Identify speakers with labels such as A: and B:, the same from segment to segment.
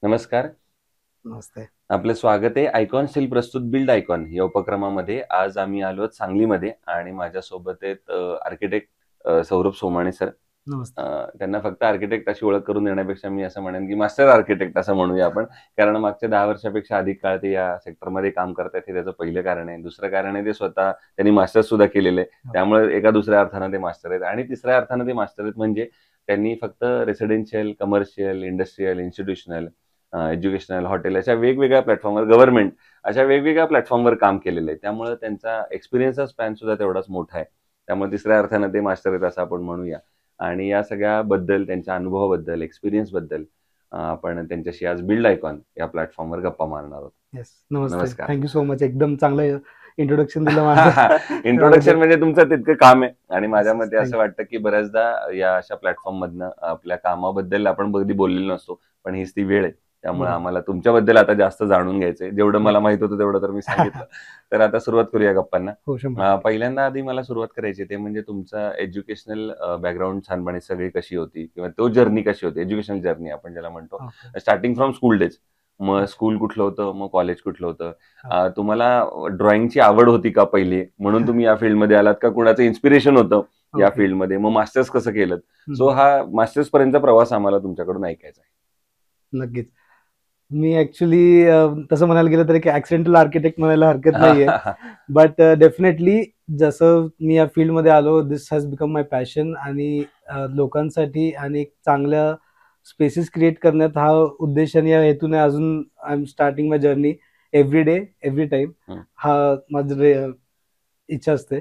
A: नमस्कार.
B: नमस्ते.
A: आपलं स्वागत आहे आयकॉन स्टील प्रस्तुत बिल्ड आयकॉन या उपक्रमामध्ये. आज आम्ही आलो आहोत सांगलीमध्ये आणि माझ्यासोबत आहेत आर्किटेक्ट सौरभ सोमाणे सर.
B: नमस्ते.
A: त्यांना फक्त आर्किटेक्ट अशी ओळख करून देण्यापेक्षा मी असं म्हणेन की मास्टर आर्किटेक्ट असं म्हणूया आपण. कारण मागच्या 10 वर्षापेक्षा अधिक काळ ते या सेक्टरमध्ये काम करतायत हे त्याचं पहिलं कारण आहे. दुसरं कारण आहे ते स्वतः त्यांनी मास्टर्स सुद्धा केलेलं आहे.
B: हो.
A: त्यामुळे एका दुसऱ्या अर्थानं ते मास्टर आहेत आणि तिसऱ्या अर्थानं ते मास्टर आहेत म्हणजे त्यांनी फक्त residential, commercial, industrial, institutional, educational, hotel अशा वेगवेगळ्या प्लॅटफॉर्मवर गव्हर्नमेंट अशा वेगवेगळ्या प्लॅटफॉर्मवर काम केलेलं आहे. त्यामुळे त्यांचा एक्सपिरियन्सचा स्पॅन सुद्धा तेवढाच मोठा आहे. त्यामुळे तिसऱ्या अर्थानं ते मास्टर आहेत असं आपण म्हणूया. आणि या सगळ्याबद्दल, त्यांच्या अनुभवाबद्दल, एक्सपिरियन्सबद्दल आपण त्यांच्याशी आज बिल्ड आयकॉन या प्लॅटफॉर्मवर गप्पा मारणार आहोत.
B: येस. नमस्ते.
A: नमस्कार.
B: Thank you so much. एकदम चांगलं इंट्रोडक्शन दिलं माझं.
A: इंट्रोडक्शन
B: त्याबद्दल
A: म्हणजे तुमचं तितकं काम आहे आणि माझ्या
B: येस,
A: मते
B: थँक
A: असं वाटतं की बऱ्याचदा या अशा प्लॅटफॉर्ममधनं आपल्या कामाबद्दल आपण कधी बोललेलो नसतो. पण हीच ती वेळ आहे. त्यामुळे
B: बरोबर.
A: आम्हाला तुमच्याबद्दल आता जास्त जाणून घ्यायचंय. जेवढं मला
B: नक्कीच.
A: माहित होतं तेवढं तर मी सांगितलं. तर आता सुरुवात करूया गप्पांना.
B: हो, 100%.
A: पहिल्यांदा आधी मला सुरुवात करायची ते म्हणजे तुमचा एज्युकेशनल बॅकग्राऊंड छानपणे सगळी कशी होती किंवा तो जर्नी कशी होती? एज्युकेशनल जर्नी आपण ज्याला म्हणतो.
B: Okay.
A: Starting from school days. मग
B: ओके.
A: स्कूल कुठलं होतं? मग कॉलेज कुठलं होतं?
B: ओके.
A: तुम्हाला ड्रॉइंगची आवड होती का पहिली? म्हणून तुम्ही या फील्डमध्ये आलात का कुणाचं इन्स्पिरेशन होतं या
B: ओके.
A: फील्डमध्ये? मग मास्टर्स कसं केलंत? सो
B: हं,
A: हा मास्टर्स पर्यंतचा प्रवास आम्हाला तुमच्याकडून ऐकायचा आहे.
B: नक्कीच. मी ॲक्चुअली तसं म्हणायला गेलं तर एक ॲक्सिडेंटल आर्किटेक्ट म्हणायला हरकत नाहीये. बट डेफिनेटली जसं मी या फील्डमध्ये आलो, दिस हॅज बिकम माय पॅशन आणि लोकांसाठी आणि एक चांगल्या स्पेसेस क्रिएट करण्यात हा उद्देश आणि या हेतूने अजून I am starting my journey every day, every time.
A: हं.
B: हा माझं इच्छा असते.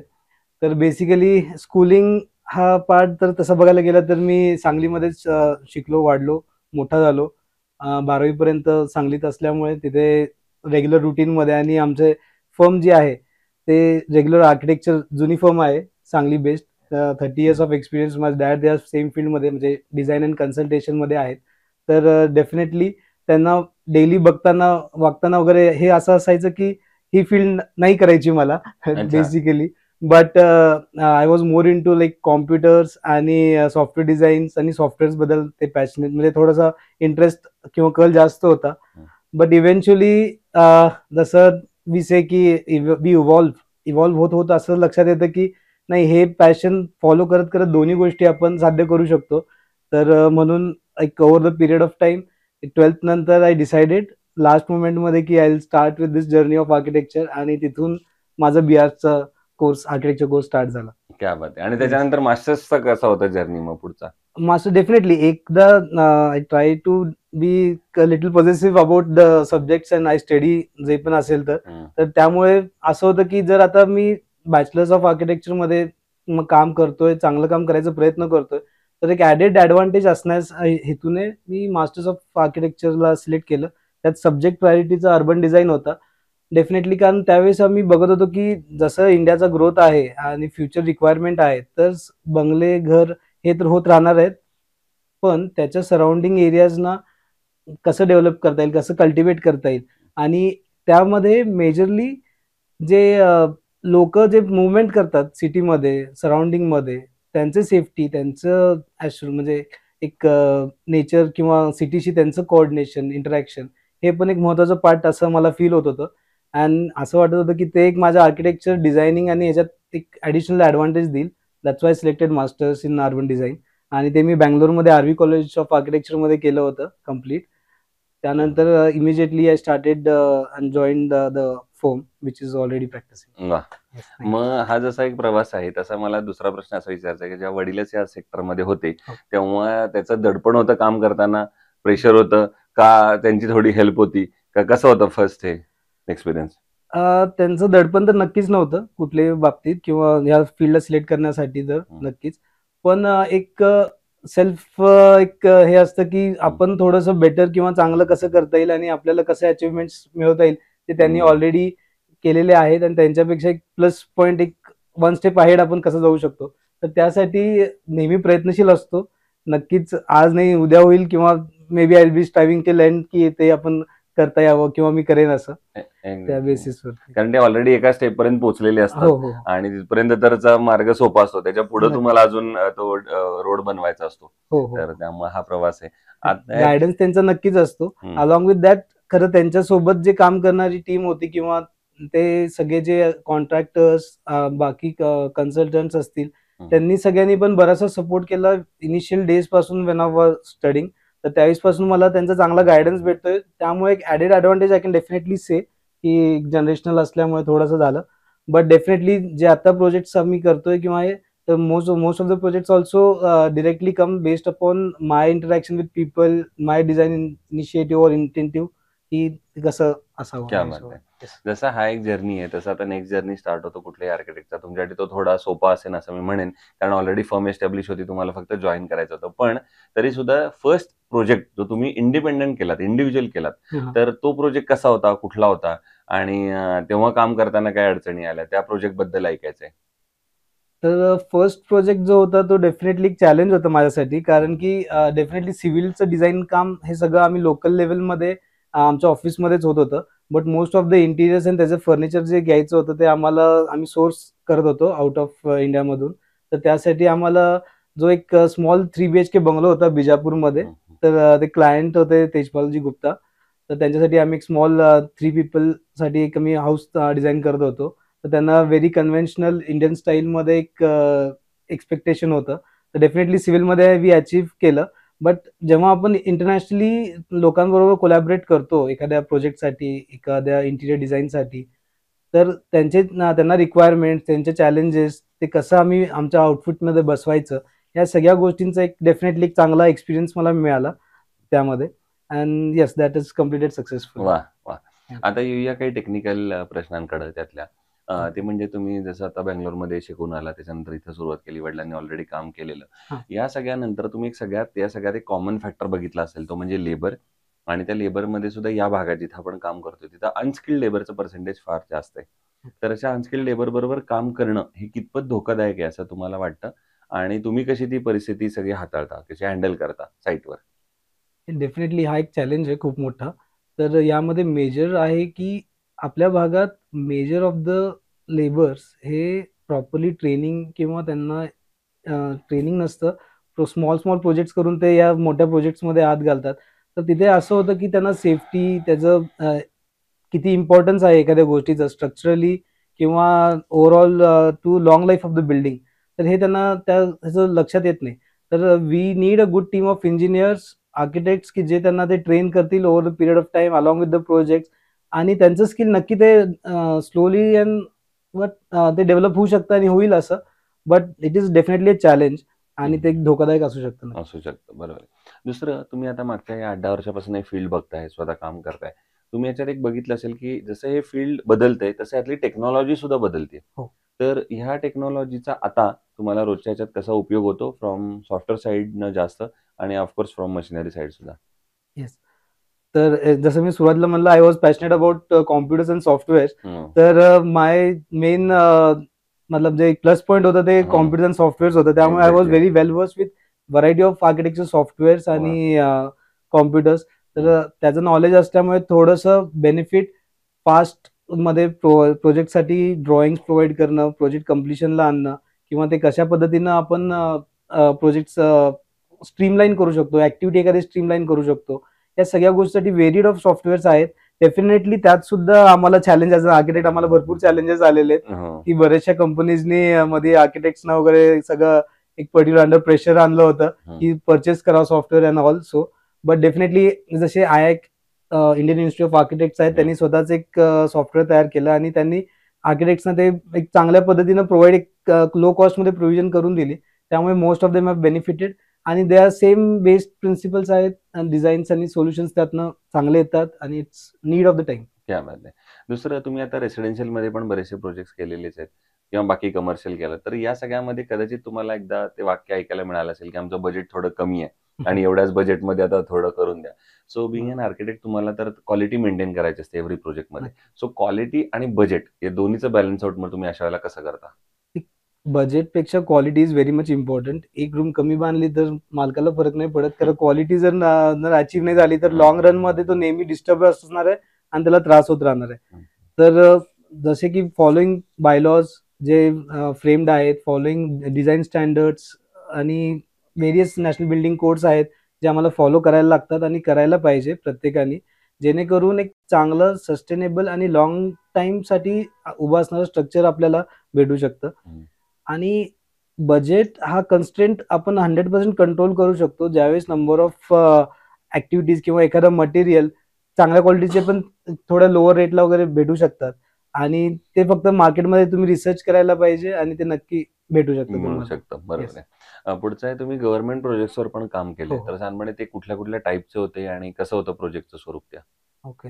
B: तर बेसिकली स्कूलिंग हा पार्ट तर तसं बघायला गेलं तर मी सांगलीमध्येच शिकलो, वाढलो, मोठा झालो. 12वी पर्यंत सांगलीत असल्यामुळे तिथे रेग्युलर रुटीनमध्ये आणि आमचे फर्म जी आहे, ते रेग्युलर आर्किटेक्चर जुनी फर्म आहे, Sangli based. 30 years of experience. माझे डॅड या सेम फील्डमध्ये म्हणजे डिझाइन अँड कन्सल्टेशनमध्ये आहेत. तर डेफिनेटली त्यांना डेली बघताना, वागताना वगैरे हे असं असायचं की ही फील्ड नाही करायची मला
A: अच्छा.
B: Basically. But I was more into like computers आणि सॉफ्टवेअर डिझाईन्स आणि सॉफ्टवेअर्सबद्दल ते पॅशनेट म्हणजे थोडासा इंटरेस्ट किंवा कल जास्त होता.
A: हं.
B: बट इव्हेंच्युअली जसं वी से की वी इव्हॉल्व्ह होत होत असं लक्षात येतं की नाही, हे पॅशन फॉलो करत करत दोन्ही गोष्टी आपण साध्य करू शकतो. तर म्हणून एक over the period of time 12th नंतर आय डिसाइडेड लास्ट मोमेंटमध्ये की I will start with this journey of architecture आणि तिथून माझा बीआरचा कोर्स, आर्किटेक्चर कोर्स स्टार्ट झाला.
A: क्या बात आहे! आणि
B: येस.
A: त्याच्यानंतर मास्टर्सचा कसा होता जर्नी मग पुढचा?
B: मास्टर डेफिनेटली एकदा I try to be little possessive about the subjects and I study जे पण असेल तर.
A: हं.
B: तर त्यामुळे असं होतं की जर आता मी बॅचलर्स ऑफ आर्किटेक्चरमध्ये मग काम करतोय, चांगलं काम करायचा प्रयत्न करतोय, तर एक ॲडेड ॲडव्हान्टेज असण्यास हेतूने मी मास्टर्स ऑफ आर्किटेक्चरला सिलेक्ट केलं. त्यात सब्जेक्ट प्रायोरिटीचा अर्बन डिझाइन होता. डेफिनेटली कारण त्यावेळेस आम्ही बघत होतो की जसं इंडियाचा ग्रोथ आहे आणि फ्युचर रिक्वायरमेंट आहे, तर बंगले, घर हे तर होत राहणार आहेत. पण त्याच्या सराउंडिंग एरियाजना कसं डेव्हलप करता येईल, कसं कल्टिव्हेट करता येईल आणि त्यामध्ये मेजरली जे जे मूव्हमेंट करतात सिटीमध्ये, सराउंडिंगमध्ये, त्यांचे सेफ्टी, त्यांचं म्हणजे एक नेचर किंवा सिटीशी त्यांचं कोऑर्डिनेशन, इंटरॅक्शन हे पण एक महत्त्वाचं पार्ट असं मला फील होत होतं. अँड असं वाटत होतं की ते एक माझ्या आर्किटेक्चर, डिझायनिंग आणि ह्याच्यात एक ॲडिशनल ॲडव्हांटेज देईल. That's why selected masters in urban design. आणि ते मी बंगलोरमध्ये आर्वी कॉलेज ऑफ आर्किटेक्चरमध्ये केलं होतं कंप्लीट. त्यानंतर immediately I started and joined the firm which is already practising.
A: वाह!
B: Yes, thank you.
A: मग हा जसा एक प्रवास आहे, तसा मला दुसरा प्रश्न असा विचारायचा आहे, की जेव्हा वडीलच या सेक्टरमध्ये होते,
B: हो.
A: तेव्हा त्याचं दडपण होतं काम करताना, प्रेशर होतं का त्यांची थोडी हेल्प होती? का कसं होतं फर्स्ट हे एक्सपिरियन्स?
B: त्यांचं दडपण तर नक्कीच नव्हतं कुठल्याही बाबतीत किंवा ह्या फील्डला सिलेक्ट करण्यासाठी तर
A: हं,
B: नक्कीच. पण एक सेल्फ एक हे असतं की
A: हं,
B: आपण थोडंसं बेटर किंवा चांगलं कसं करता येईल आणि आपल्याला कसं अचीव्हमेंट्स मिळवता येईल ते त्यांनी
A: हं.
B: ऑलरेडी केलेले आहेत आणि त्यांच्यापेक्षा एक प्लस पॉइंट, एक वन स्टेप अहेड आपण कसं जाऊ शकतो. तर त्यासाठी नेहमी प्रयत्नशील असतो. नक्कीच आज नाही उद्या होईल किंवा maybe I will be striving till end की ते आपण करता यावं किंवा मी करेन असं त्या
A: Exactly.
B: बेसिसवरती.
A: कारण ते ऑलरेडी एका स्टेप पर्यंत पोहोचलेले असतात
B: हो हो
A: आणि तिथपर्यंत तरचा मार्ग सोपा असतो, त्याच्या पुढे
B: नक्की.
A: तुम्हाला अजून तो रोड बनवायचा असतो.
B: हो हो
A: तर त्यामुळे हा प्रवास आहे. आता
B: गायडन्स त्यांचा नक्कीच असतो.
A: हम्म,
B: अलॉंग विथ दॅट खरं त्यांच्यासोबत जे काम करणारी टीम होती किंवा ते सगळे जे कॉन्ट्रॅक्टर्स बाकी कन्सल्टंट्स असतील
A: हम्म.
B: त्यांनी सगळ्यांनी पण बराचसा सपोर्ट केला इनिशियल डेज पासून वेन आय वॉज स्टडिंग. तर त्यावेळेस पासून मला त्यांचा चांगला गायडन्स भेटतोय. त्यामुळे एक added advantage I can definitely say की जनरेशनल असल्यामुळे थोडंसं झालं. बट डेफिनेटली जे आता प्रोजेक्ट्स आम्ही करतोय किंवा हे तर most of the projects also directly come based upon my interaction with people, my design initiative or intentive की कसं असावं
A: क्या
B: या
A: बात
B: हिशोबाने.
A: आहे.
B: Yes.
A: जसा हा एक जर्नी आहे, तसा आता नेक्स्ट जर्नी स्टार्ट होतो कुठल्याही आर्किटेक्टचा. तुमच्यासाठी तो थोडा सोपा असेल असं मी म्हणेन, कारण ऑलरेडी फर्म एस्टॅब्लिश होती, तुम्हाला फक्त जॉईन करायचं होतं. पण तरी सुद्धा फर्स्ट प्रोजेक्ट जो तुम्ही इंडिपेंडंट केलात, इंडिव्हिज्युअल केलात,
B: हा.
A: तर तो प्रोजेक्ट कसा होता, कुठला होता आणि तेव्हा काम करताना काय अडचणी आल्या, त्या प्रोजेक्ट बद्दल ऐकायचंय.
B: तर फर्स्ट प्रोजेक्ट जो होता तो डेफिनेटली एक चॅलेंज होतं माझ्यासाठी कारण की डेफिनेटली सिव्हिलचं डिझाईन काम हे सगळं आम्ही लोकल लेवलमध्ये आमच्या ऑफिसमध्येच होत होतं. But most of the interiors आणि त्याचं फर्निचर जे घ्यायचं होतं ते आम्ही सोर्स करत होतो आउट ऑफ इंडियामधून. तर त्यासाठी आम्हाला जो एक स्मॉल 3 BHK बंगलो होता बिजापूरमध्ये.
A: हम्म, हम्म.
B: तर ते क्लायंट होते तेजपालजी गुप्ता. तर त्यांच्यासाठी आम्ही एक स्मॉल 3 पीपलसाठी एक आम्ही हाऊस डिझाईन करत होतो. तर त्यांना व्हेरी कन्व्हेन्शनल इंडियन स्टाईलमध्ये एक एक्सपेक्टेशन होतं. तर डेफिनेटली सिव्हिलमध्ये वी अचीव केलं. बट जेव्हा आपण इंटरनॅशनली लोकांबरोबर कोलॅबरेट करतो एखाद्या प्रोजेक्टसाठी, एखाद्या इंटिरियर डिझाईनसाठी, तर त्यांना रिक्वायरमेंट, त्यांचे चॅलेंजेस, ते कसं आम्ही आमच्या आउटफिटमध्ये बसवायचं, या सगळ्या गोष्टींचा एक डेफिनेटली एक चांगला एक्सपिरियन्स मला मिळाला त्यामध्ये. And yes that is completed successfully.
A: वा वा. आता येऊया काही टेक्निकल प्रश्नांकडे त्यातल्या. ते म्हणजे तुम्ही जसं आता बँगलोरमध्ये शिकून आला, त्याच्यानंतर इथं सुरुवात केली, वडिलांनी ऑलरेडी काम केलेलं.
B: हां.
A: या सगळ्यानंतर तुम्ही या सगळ्यात एक कॉमन फॅक्टर बघितला असेल, तो म्हणजे लेबर. आणि त्या लेबरमध्ये सुद्धा या भागात जिथं आपण काम करतोय तिथं अनस्किल्ड लेबरचं पर्सेंटेज फार जास्त आहे. तर अशा अनस्किल्ड लेबर बरोबर काम करणं हे कितपत धोकादायक आहे असं तुम्हाला वाटतं? आणि तुम्ही कशी ती परिस्थिती सगळी हाताळता, कशी हँडल करता साईटवर?
B: डेफिनेटली हा एक चॅलेंज आहे खूप मोठा. तर यामध्ये मेजर आहे की आपल्या भागात मेजर ऑफ द लेबर्स हे प्रॉपरली ट्रेनिंग किंवा त्यांना ट्रेनिंग नसतं. स्मॉल स्मॉल प्रोजेक्ट्स करून ते या मोठ्या प्रोजेक्ट्समध्ये हात घालतात. तर तिथे असं होतं की त्यांना सेफ्टी त्याचं किती इम्पॉर्टन्स आहे एखाद्या गोष्टीचं स्ट्रक्चरली किंवा overall to long life of the building. तर हे त्यांना त्याचं लक्षात येत नाही. तर we need a good team of engineers, architects की जे त्यांना ते ट्रेन करतील over the period of time along with the project. आणि त्यांचं स्किल नक्की ते स्लोली अँड ते डेव्हलप होऊ शकतं आणि होईल असं. But it is definitely a challenge आणि ते एक धोकादायक असू शकतं.
A: असू शकतं, बरोबर आहे. दुसरं, तुम्ही आता मागच्या या 8-10 वर्षापासून हे फील्ड बघताय, स्वतः काम करताय. तुम्ही याच्यात एक बघितलं असेल, की जसं हे फील्ड बदलतंय, तसं यातली टेक्नॉलॉजी सुद्धा बदलते.
B: हो.
A: तर ह्या टेक्नॉलॉजीचा आता तुम्हाला रोजच्या ह्याच्यात कसा उपयोग होतो, फ्रॉम सॉफ्टवेअर साइडनं जास्त आणि ऑफकोर्स फ्रॉम मशिनरी साइड सुद्धा?
B: येस. तर जसं मी सुरुवातीला म्हणलं I was passionate about computers and software.
A: हं.
B: तर माय मेन मतलब जे प्लस पॉईंट होतं ते
A: हं.
B: कॉम्प्युटर अँड सॉफ्टवेअर्स होतं. त्यामुळे I was
A: Exactly.
B: Very well versed with variety of architecture softwares आणि कॉम्प्युटर्स. तर त्याचं नॉलेज असल्यामुळे थोडंसं बेनिफिट फास्ट मध्ये प्रोजेक्टसाठी ड्रॉइंग प्रोव्हाइड करणं, प्रोजेक्ट कम्प्लिशनला आणणं किंवा ते कशा पद्धतीनं आपण प्रोजेक्ट स्ट्रीमलाईन करू शकतो, ऍक्टिव्हिटी एखादी स्ट्रीमलाईन करू शकतो. या सगळ्या गोष्टीसाठी व्हेरिड ऑफ सॉफ्टवेअर्स आहेत. डेफिनेटली त्यात सुद्धा आम्हाला चॅलेंज ॲज अ आर्किटेक्ट आम्हाला भरपूर चॅलेंजेस आलेले आहेत
A: हं.
B: की बऱ्याचशा कंपनीजनी मध्ये आर्किटेक्ट्सना वगैरे सगळं एक पर्टिक्युलर अंडर प्रेशर आणलं होतं
A: हं.
B: की परचेस करा software and all. So but definitely जसे इंडियन इन्स्टिट्यूट ऑफ आर्किटेक्ट्स आहेत, त्यांनी स्वतःच एक सॉफ्टवेअर तयार केलं आणि त्यांनी आर्किटेक्ट्सना ते एक चांगल्या पद्धतीनं प्रोव्हाइड एक लो कॉस्टमध्ये प्रोव्हिजन करून दिली. त्यामुळे most of them have benefited आणि they are same based principles आहेत. डिझाईन्स आणि सोल्युशन्स त्यातनं चांगले येतात आणि it's need of the time.
A: क्या बात आहे. दुसरं, तुम्ही आता रेसिडेन्शियलमध्ये पण बरेचसे प्रोजेक्ट्स केलेलेच आहेत किंवा बाकी कमर्शियल केलं. तर या सगळ्यामध्ये कदाचित तुम्हाला एकदा ते वाक्य ऐकायला मिळालं असेल, की आमचं बजेट थोडं कमी आहे आणि एवढ्याच बजेटमध्ये आता थोडं करून द्या. सो बिंग एन आर्किटेक्ट तुम्हाला तर क्वालिटी मेंटेन करायची असते एव्हरी प्रोजेक्टमध्ये. सो क्वालिटी आणि बजेट या दोन्हीचं बॅलन्स आउट मग तुम्ही अशा वेळेला कसं करता?
B: बजेटपेक्षा quality is very much important. एक रूम कमी बांधली तर मालकाला फरक नाही पडत, कारण क्वालिटी जर अचीव्ह नाही झाली तर लॉंग रन मध्ये तो नेहमी डिस्टर्ब असणार आहे आणि त्याला त्रास होत राहणार आहे. तर जसे की फॉलोइंग बायलॉज जे फ्रेम्ड आहेत, फॉलोइंग डिझाईन स्टँडर्ड्स आणि व्हेरियस नॅशनल बिल्डिंग कोड्स आहेत जे आम्हाला फॉलो करायला लागतात आणि करायला पाहिजे प्रत्येकाने, जेणेकरून एक चांगलं सस्टेनेबल आणि लॉंग टाइम साठी उभं असणारं स्ट्रक्चर आपल्याला भेटू शकतं. आणि बजेट हा कन्स्ट्रेंट आपण 100% कंट्रोल करू शकतो ज्यावेळेस नंबर ऑफ ऍक्टिव्हिटीज किंवा एखादं मटेरियल चांगल्या क्वालिटीचे पण थोड्या लोअर रेटला वगैरे भेटू शकतात, आणि ते फक्त मार्केटमध्ये तुम्ही रिसर्च करायला पाहिजे आणि ते नक्की भेटू शकतं
A: मिळू
B: तुम्हाला.
A: शकतं. बरोबर
B: Yes.
A: आहे. पुढचं आहे, तुम्ही गव्हर्नमेंट प्रोजेक्ट्सवर पण काम केले.
B: हो, हो.
A: तर साधारणपणे ते कुठल्या टाईपचे होते आणि कसं होतं प्रोजेक्टचं स्वरूप त्या?
B: ओके.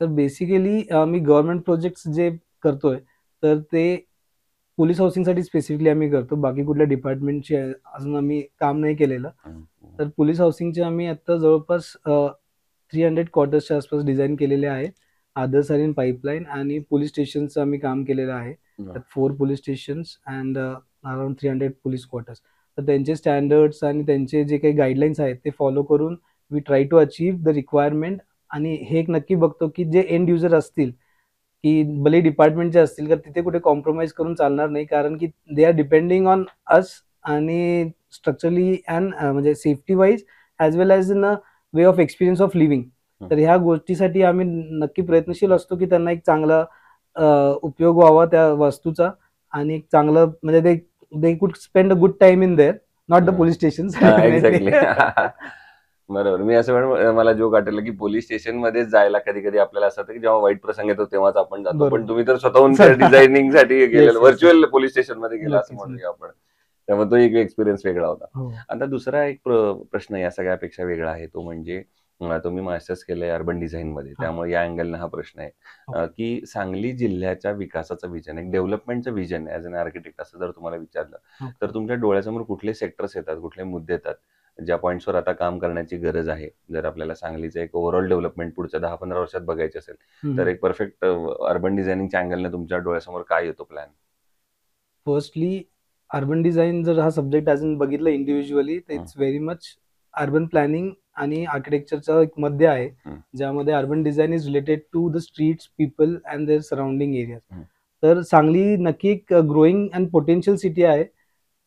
B: तर बेसिकली मी गव्हर्नमेंट प्रोजेक्ट्स जे करतोय तर ते पोलीस हाऊसिंगसाठी स्पेसिफिकली आम्ही करतो. बाकी कुठल्या डिपार्टमेंटची अजून आम्ही काम नाही केलेलं. तर पोलीस हाऊसिंगचे आम्ही आता जवळपास 300 क्वार्टर्सच्या आसपास डिझाईन केलेले आहेत. आदर्श आणि पाईपलाईन आणि पोलीस स्टेशनचं आम्ही काम केलेलं आहे. तर 4 police stations and around 300 police quarters. तर त्यांचे स्टँडर्ड्स आणि त्यांचे जे काही गाईडलाईन्स आहेत ते फॉलो करून we try to achieve the requirement. आणि हे एक नक्की बघतो की जे एंड युजर असतील, की भले डिपार्टमेंटचे असतील, तर तिथे कुठे कॉम्प्रोमाइज करून चालणार नाही, कारण की they R depending on us आणि स्ट्रक्चरली अँड म्हणजे safety wise as well as in a way of experience of living. तर ह्या गोष्टीसाठी आम्ही नक्की प्रयत्नशील असतो की त्यांना एक चांगला उपयोग व्हावा त्या वस्तूचा, आणि एक चांगलं म्हणजे they could spend a good time in their, not the police station.
A: Exactly. बरोबर. मी असं मला जोक आठवलं की पोलीस स्टेशन मध्ये जायला कधी कधी आपल्याला असं वाटतं की जेव्हा वाईट प्रसंग येतो तेव्हाच आपण जातो, पण तुम्ही तर स्वतःहून डिझायनिंग साठी गेलेलं, व्हर्च्युअल पोलीस स्टेशन मध्ये गेला असं म्हणूया आपण. त्यामुळे तो एक एक्सपिरियन्स वेगळा होता. आता दुसरा एक प्रश्न या सगळ्यापेक्षा वेगळा आहे, तो म्हणजे तुम्ही मास्टर्स केलंय अर्बन डिझाईन मध्ये, त्यामुळे या अँगलने हा प्रश्न आहे की सांगली जिल्ह्याच्या विकासाचं विजन, एक डेव्हलपमेंटचं विजन ॲज अन आर्किटेक्ट असं जर तुम्हाला विचारलं तर तुमच्या डोळ्यासमोर कुठले सेक्टर्स येतात, कुठले मुद्दे येतात ज्या पॉईंट्सवर आता काम करण्याची गरज आहे? जर आपल्याला सांगलीचं एक ओव्हरऑल डेव्हलपमेंट पुढच्या 10-15 वर्षात बघायचे असेल तर एक परफेक्ट अर्बन डिझायनिंगच्या अँगलने तुमच्या डोळ्यासमोर काय येतो प्लॅन?
B: फर्स्टली अर्बन डिझाईन जर हा सब्जेक्ट अजून बघितलं इंडिव्हिज्युअली तर it's very much urban planning आणि आर्किटेक्चरचा एक मध्ये आहे, ज्यामध्ये urban design is related to the streets, people and their surrounding areas. तर सांगली नक्की एक ग्रोईंग अँड पोटेन्शियल सिटी आहे.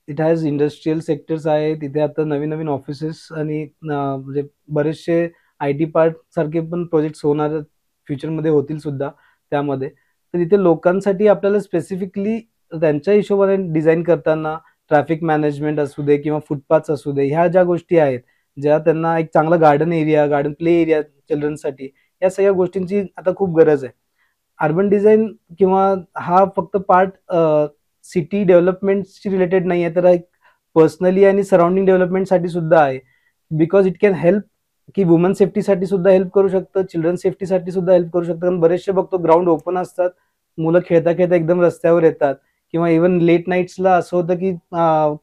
B: इट हॅज इंडस्ट्रियल सेक्टर्स आहे, तिथे आता नवीन नवीन ऑफिसेस आणि म्हणजे बरेचसे IT पार्क सारखे पण प्रोजेक्ट्स होणार फ्युचरमध्ये होतील सुद्धा त्यामध्ये. तर इथे लोकांसाठी आपल्याला स्पेसिफिकली त्यांच्या हिशोबाने डिझाईन करताना ट्रॅफिक मॅनेजमेंट असू दे किंवा फुटपाथ्स असू दे, ह्या ज्या गोष्टी आहेत ज्या त्यांना एक चांगला garden area, garden play area चिल्ड्रनसाठी, या सगळ्या गोष्टींची आता खूप गरज आहे. अर्बन डिझाईन किंवा हा फक्त पार्ट सिटी डेव्हलपमेंटशी रिलेटेड नाही आहे, तर एक पर्सनली आणि सराउंडिंग डेव्हलपमेंटसाठी सुद्धा आहे. बिकॉज इट कॅन हेल्प की वुमन सेफ्टीसाठी सुद्धा हेल्प करू शकतं, चिल्ड्रन सेफ्टीसाठी सुद्धा हेल्प करू शकतं. कारण बरेचसे बघतो ग्राउंड ओपन असतात, मुलं खेळता खेळता एकदम रस्त्यावर येतात, किंवा इव्हन लेट नाईट्सला असं होतं की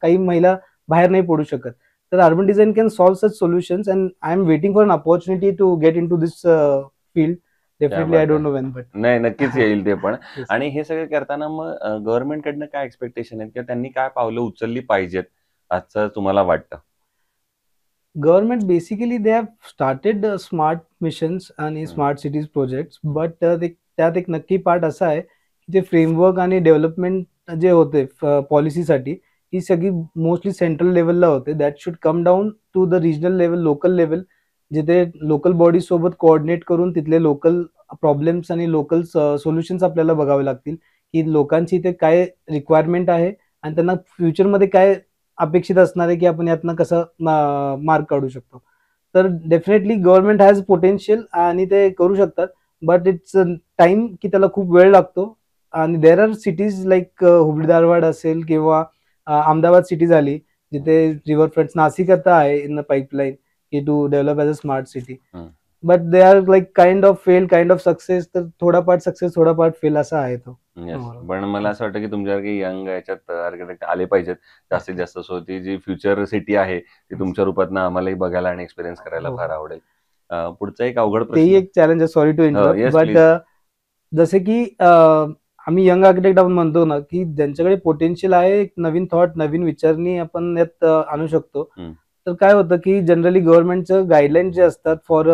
B: काही महिला बाहेर नाही पडू शकत. तर urban design can solve such solutions and I am waiting for an opportunity to get into this field. Definitely I don't know when, but
A: नाही, नक्कीच येईल ते पण. आणि हे सगळं करताना मग गव्हर्नमेंट कडनं काय एक्सपेक्टेशन आहेत किंवा त्यांनी काय पावलं उचलली पाहिजेत असं तुम्हाला वाटतं?
B: Government basically they have started smart missions आणि स्मार्ट सिटीज प्रोजेक्ट्स, बट त्यात एक नक्की पार्ट असा आहे की ते फ्रेमवर्क आणि डेव्हलपमेंट जे होते पॉलिसीसाठी, ही सगळी मोस्टली सेंट्रल लेवलला होते. That should come down to the regional level, local level, जिथे लोकल बॉडी सोबत कोऑर्डिनेट करून तिथले लोकल प्रॉब्लेम्स आणि लोकल सोल्युशन्स आपल्याला बघावे लागतील, की लोकांची इथे काय रिक्वायरमेंट आहे आणि त्यांना फ्युचरमध्ये काय अपेक्षित असणार आहे की आपण यातनं कसं मार्क काढू शकतो. तर डेफिनेटली गव्हर्नमेंट हॅज पोटेन्शियल आणि ते करू शकतात, बट इट्स टाइम की त्याला खूप वेळ लागतो. आणि there are cities like Hubli Dharwad असेल किंवा अहमदाबाद सिटी झाली, जिथे रिव्हरफ्रंट, नाशिक आता आहे इन द पाईपलाईन की to develop as a smart city. But they are like kind of fail, kind of success. तर थोडा पार्ट सक्सेस, थोडा पार्ट फेल असा आहे तो.
A: पण मला असं वाटतं की तुमच्यासारखे यंग याच्यात आर्किटेक्ट आले पाहिजेत जास्तीत जास्त. सो ती जी फ्युचर सिटी आहे ती तुमच्या रूपात आम्हालाही बघायला आणि एक्सपिरियन्स करायला फार आवडेल. पुढचा एक अवघड
B: तेही
A: प्रश्न.
B: एक चॅलेंज आहे, sorry to interrupt,
A: Yes,
B: but
A: please.
B: जसे की आम्ही यंग आर्किटेक्ट आपण म्हणतो ना, की ज्यांच्याकडे पोटेन्शियल आहे, एक नवीन थॉट, नवीन विचारणी आपण यात आणू शकतो.
A: हम्म.
B: तर काय होतं, की जनरली गव्हर्नमेंटचं गाईडलाईन जे असतात for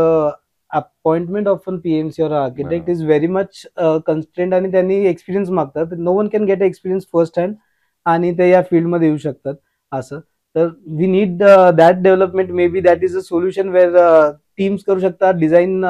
B: appointment of an PMC or architect
A: बरोबर.
B: इज व्हेरी मच कन्स्ट्रेंट, आणि त्यांनी एक्सपिरियन्स मागतात. No one can get experience first hand, आणि ते या फील्डमध्ये येऊ शकतात असं. तर we need that development. Maybe that is a solution where teams करू शकतात, डिझाईन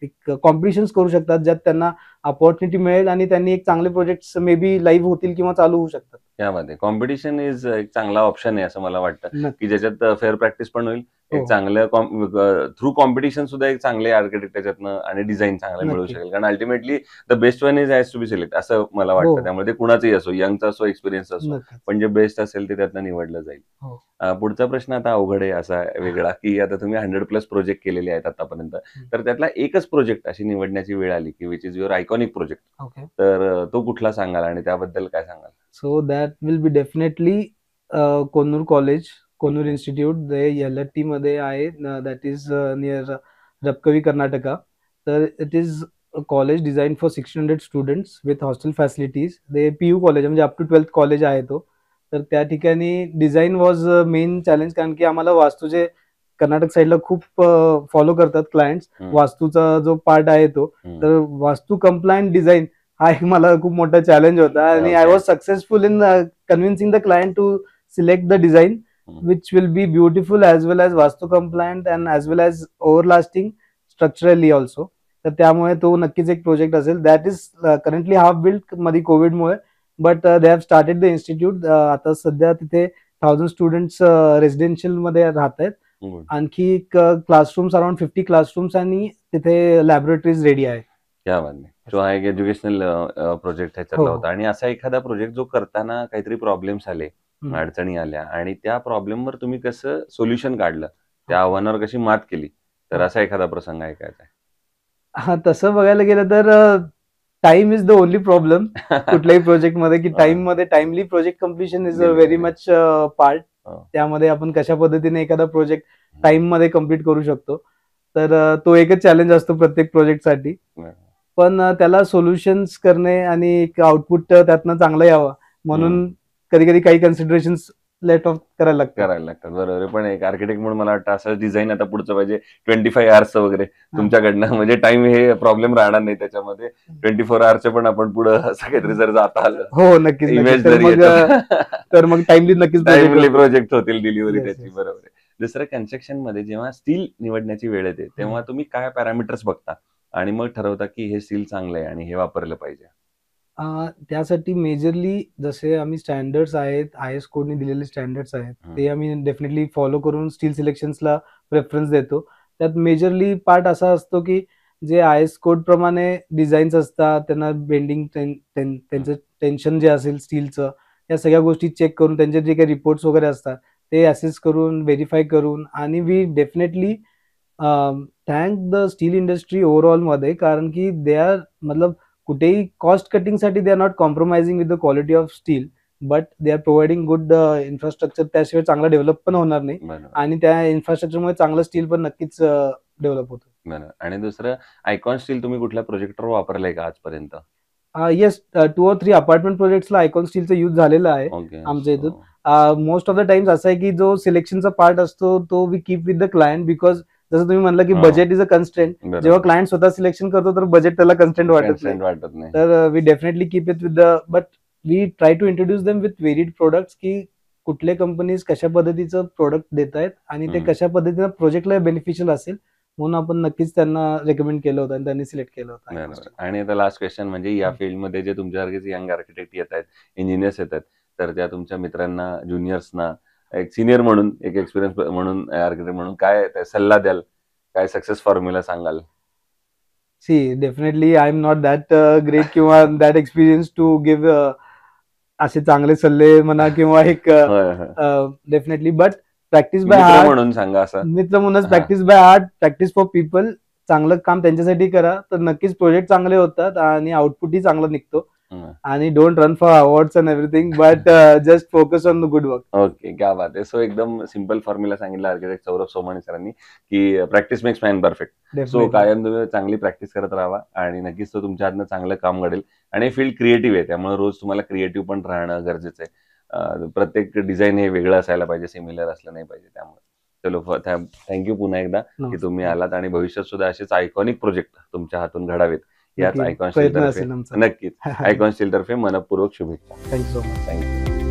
B: एक कॉम्पिटिशन्स करू शकतात, ज्यात त्यांना अपॉर्च्युनिटी मिळेल आणि त्यांनी एक चांगले प्रोजेक्ट मे बी लाईव्ह होतील किंवा चालू होऊ शकतात.
A: यामध्ये कॉम्पिटिशन इज एक चांगला ऑप्शन आहे असं मला वाटतं,
B: नक्की.
A: की ज्याच्यात फेअर प्रॅक्टिस पण होईल. एक
B: हो.
A: चांगलं थ्रू कॉम्पिटिशन सुद्धा एक चांगले आर्किटेक्ट त्याच्यातनं आणि डिझाईन चांगलं मिळू
B: नक्की.
A: शकेल. कारण ultimately the best one is has to be select असं मला
B: हो.
A: वाटतं. त्यामुळे ते कुणाचंही असो, यंगचा असो, एक्सपिरियन्स असो,
B: नक्कीच.
A: पण जे बेस्ट असेल ते त्यातनं निवडलं जाईल.
B: हो.
A: पुढचा प्रश्न आता अवघड आहे असा वेगळा, की आता तुम्ही 100+ प्रोजेक्ट केलेले आहेत आतापर्यंत, तर त्यातला एकच प्रोजेक्ट अशी निवडण्याची वेळ आली की which is your iconic project,
B: okay.
A: तर तो कुठला सांगाल आणि त्याबद्दल काय सांगाल?
B: So that will be definitely Konnur College, Konnur Institute. ते LRT मध्ये आहे. That is near Rapkavi, Karnataka. तर it is a college designed for 600 students with hostel facilities. ते PU कॉलेज म्हणजे अप टू 12th कॉलेज आहे तो. तर त्या ठिकाणी डिझाईन वॉज मेन चॅलेंज, कारण की आम्हाला वास्तूचे कर्नाटक साईडला खूप फॉलो करतात क्लायंट्स. वास्तूचा जो पार्ट आहे तो, तर वास्तू कंप्लायंट डिझाईन हा एक मला खूप मोठा चॅलेंज होता, आणि I was successful in convincing the client to select the design which will be beautiful as well as vastu compliant and as well as everlasting structurally also. तर त्यामुळे तो नक्कीच एक प्रोजेक्ट असेल. That is currently half build मध्ये कोविडमुळे, but they have started the institute. आता सध्या तिथे 1000 स्टुडंट्स रेसिडेन्शियल मध्ये राहत आहेत. आणखी क्लासरूम्स अराउंड 50 क्लासरूम्स आणि तिथे लॅबोरेटरीज रेडी आहे.
A: क्या बात नाही. तो हा एक एज्युकेशनल प्रोजेक्ट ह्याच्यातला
B: हो.
A: होता. आणि असा एखादा प्रोजेक्ट जो करताना काहीतरी प्रॉब्लेम्स आले, अडचणी आल्या आणि त्या प्रॉब्लेमवर तुम्ही कसं सोल्युशन काढलं, त्या आव्हानावर कशी मात केली, तर असा एखादा प्रसंग ऐकायचा आहे.
B: हा, तसं बघायला गेलं तर time is the only problem कुठल्याही प्रोजेक्ट मध्ये, की टाइम मध्ये timely project completion is a very much part. त्यामध्ये आपण कशा पद्धतीने एखादा प्रोजेक्ट टाइम मध्ये कम्प्लीट करू शकतो, तर तो एकच चॅलेंज असतो प्रत्येक प्रोजेक्टसाठी. पण त्याला सोल्युशन्स करणे आणि एक आउटपुट त्यातनं चांगलं यावं म्हणून कधी कधी काही कन्सिडरेशन्स लेट ऑफ करायला लागतात.
A: बरोबर आहे. पण एक आर्किटेक्ट म्हणून मला वाटतं असं डिझाईन आता पुढचं पाहिजे 25 आवर्स वगैरे तुमच्याकडनं, म्हणजे टाइम हे प्रॉब्लेम राहणार नाही त्याच्यामध्ये. 24 आवर्सचे पण आपण पुढे असं काहीतरी जर जाता आलं,
B: हो नक्कीच.
A: इमेज
B: तर मग टाइमली नक्कीच
A: प्रोजेक्ट होतील डिलिव्हरी त्याची. बरोबर आहे. दुसरं, कन्स्ट्रक्शन मध्ये जेव्हा स्टील निवडण्याची वेळ येते तेव्हा तुम्ही काय पॅरामीटर्स बघता आणि मग ठरवता की हे स्टील चांगलं आहे आणि हे वापरलं पाहिजे?
B: त्यासाठी मेजरली जसे आम्ही स्टँडर्ड्स आहेत, IS कोडने दिलेले स्टँडर्ड्स आहेत, ते आम्ही डेफिनेटली फॉलो करून स्टील सिलेक्शन्सला प्रेफरन्स देतो. त्यात मेजरली पार्ट असा असतो की जे IS कोड प्रमाणे डिझाईन्स असतात, त्यांना बेंडिंग त्यांचं टेन्शन जे असेल स्टीलचं, या सगळ्या गोष्टी चेक करून त्यांचे जे काही रिपोर्ट्स वगैरे असतात ते असेस करून, व्हेरीफाय करून, आणि we definitely thank the steel industry overall मध्ये, कारण की दे आर मतलब कुठेही कॉस्ट कटिंगसाठी they are not compromising with the quality of steel, but they are providing good infrastructure. त्याशिवाय चांगला डेव्हलप पण होणार नाही, आणि त्या इन्फ्रास्ट्रक्चरमुळे चांगलं स्टील पण नक्कीच डेव्हलप होतं.
A: आणि दुसरं, आयकॉन स्टील तुम्ही कुठल्या प्रोजेक्टवर वापरलंय का आजपर्यंत?
B: येस, 2 or 3 अपार्टमेंट प्रोजेक्ट्सला आयकॉन स्टीलचा यूज झालेला आहे आमच्या इथून. मोस्ट ऑफ द टाइम्स असं आहे की जो सिलेक्शनचा पार्ट असतो तो we keep with the client, because जसं तुम्ही म्हणलं की बजेट इज अ कन्स्ट्रेंट. जेव्हा क्लायंट स्वतः सिलेक्शन करतो तर बजेट त्याला कन्स्ट्रेंट वाटत नाही. तर we definitely keep it with the, but we try to introduce them with varied products, की कुठले कंपनीज कशा पद्धतीचं प्रोडक्ट देत आहेत आणि ते कशा पद्धतीनं प्रोजेक्टला बेनिफिशियल असेल, म्हणून आपण नक्कीच त्यांना रेकमेंड केलं होतं आणि त्यांनी सिलेक्ट केलं होतं.
A: आणि आता लास्ट क्वेश्चन, म्हणजे या फील्डमध्ये जे तुमच्यासारखेच यंग आर्किटेक्ट येत आहेत, इंजिनियर्स येत आहेत, तर त्या तुमच्या मित्रांना, ज्युनियर्सना एक सिनियर म्हणून, एक एक्सपिरियन्स म्हणून, आर्किटेक्ट म्हणून काय सल्ला द्याल, काय सक्सेस फॉर्म्युला सांगाल?
B: See, definitely I am not that great किंवा दॅट एक्सपिरियन्स टू गिव्ह असे चांगले सल्ले म्हणा, किंवा एक definitely, but practice by heart
A: म्हणून सांगा. असं
B: मित्र म्हणूनच, practice by heart, practice for people. चांगलं काम त्यांच्यासाठी करा तर नक्कीच प्रोजेक्ट चांगले होतात आणि आउटपुटही चांगला निघतो. आणि don't run for awards and everything but just focus on the good work.
A: Okay, क्या बात आहे. सो एकदम सिंपल फॉर्म्युला सांगितला आर्किटेक्ट सौरभ सोमाणी सरांनी की practice makes man perfect. So कायम तुम्ही चांगली प्रॅक्टिस करत राहा आणि नक्कीच तो तुमच्या हातनं चांगलं काम घडेल. आणि फील्ड क्रिएटिव्ह आहे, त्यामुळे रोज तुम्हाला क्रिएटिव्ह पण राहणं गरजेचं आहे. प्रत्येक डिझाईन हे वेगळं असायला पाहिजे, सिमिलर असलं नाही पाहिजे. त्यामुळे चलो, थँक्यू पुन्हा एकदा की तुम्ही आलात आणि भविष्यात सुद्धा असेच आयकॉनिक प्रोजेक्ट तुमच्या हातून घडावेत याच आयकॉन स्टील तर्फे. नक्कीच आयकॉन स्टील तर्फे मनपूर्वक शुभेच्छा.
B: Thank you so much.
A: थँक्यू.